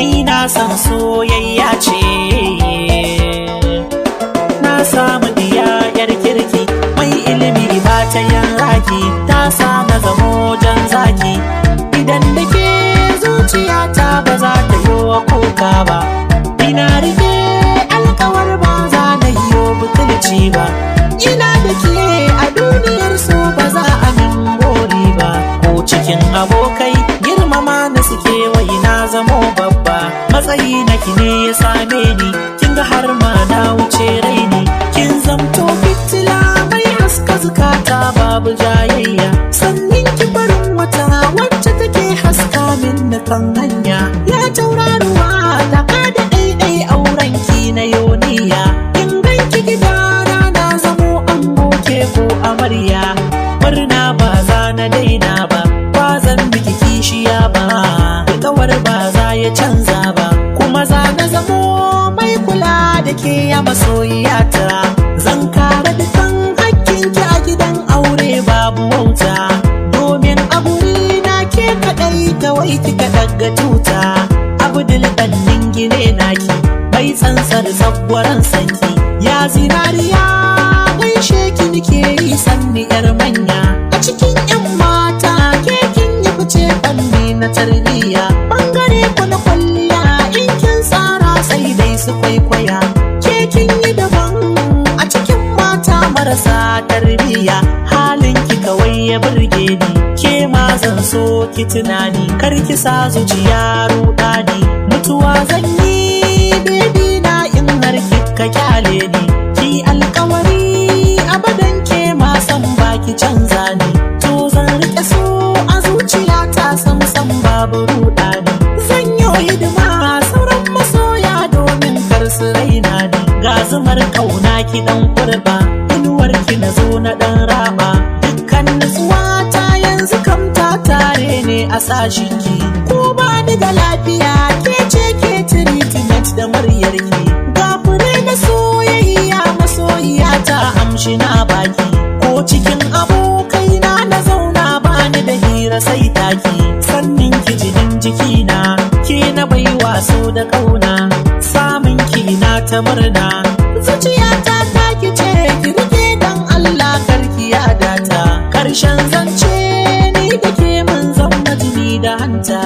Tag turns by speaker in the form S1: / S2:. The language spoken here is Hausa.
S1: ni na san soyayya ce. Na samu diyar kirki mai ilimi ba ta yin raki, ta samu zamo jan zaki. Idan da ke zuciyata ba za ta yi wa kuka ba, ina rike alkawar ba za na yi butulci ba. Ina da ke a duniyar so ba za a min gori ba, ko cikin abokai girmama na suke wai na zamo babba. Matsayi na ki ne ya same ni, kin ga har ma na wuce raini. Kin zamto fitila mai haska zukata babu jayayya, sannin ki farin wata wacce take haska min na kan hanya. Ya tauraruwa ta kada ɗaiɗai auren ki na yoniya, in ganki gidana na zamo an goke ko amarya. Murna ba za na daina ba, ba zan miki kishiya ba, alƙawar ba za ya canza ba, kuma za na zamo mai kula da ke ya masoyiyata. Zan kare dukan hakkinki a gidan aure babu wauta, domin a guri na ke kaɗai kawai kika ɗaga tuta. Abdul ɗannin gine naki mai tsantsar tsagwaron sanki, ya zinariya gaishe ki nike yi sanni yar manya. A cikin yan mata ke kin yi fice fanni na tarbiyya, bangare ku na kwalliya in kin tsara sai dai su kwaikwaya. Ke kin yi daban a cikin mata marasa tarbiyya, halin ki kawai ya burge ni, ke ma zan so ki tunani, kar ki sa zuciya rudani. Mutuwa zan yi baby na in har kika kyale ni, ki alkawari abadan ke ma san baki canza ni. To zan rike so a zuciyata sam sam babu rudani, zan yi hidima sauran masoya domin kar su raina ni. Ga zumar kauna ki dan kurba, inuwar ki na zo na dan raba, dukkan nutsuwa ta yanzu kam ta tare ne a sashin ki. Ko ba ni da lafiya ke ce ke treatment da muryar ki, ga fure na soyayya masoyiya ta amshi na baki. Ko cikin abokai na zauna ba ni da hira sai taki, sannin ki jinin jikina ke na baiwa so da kauna, samun ki na ta murna. Zuciyata ta ki ce ki rike dan Allah karki yada ta, karshen zance ni da ke mun zama jini da hanta.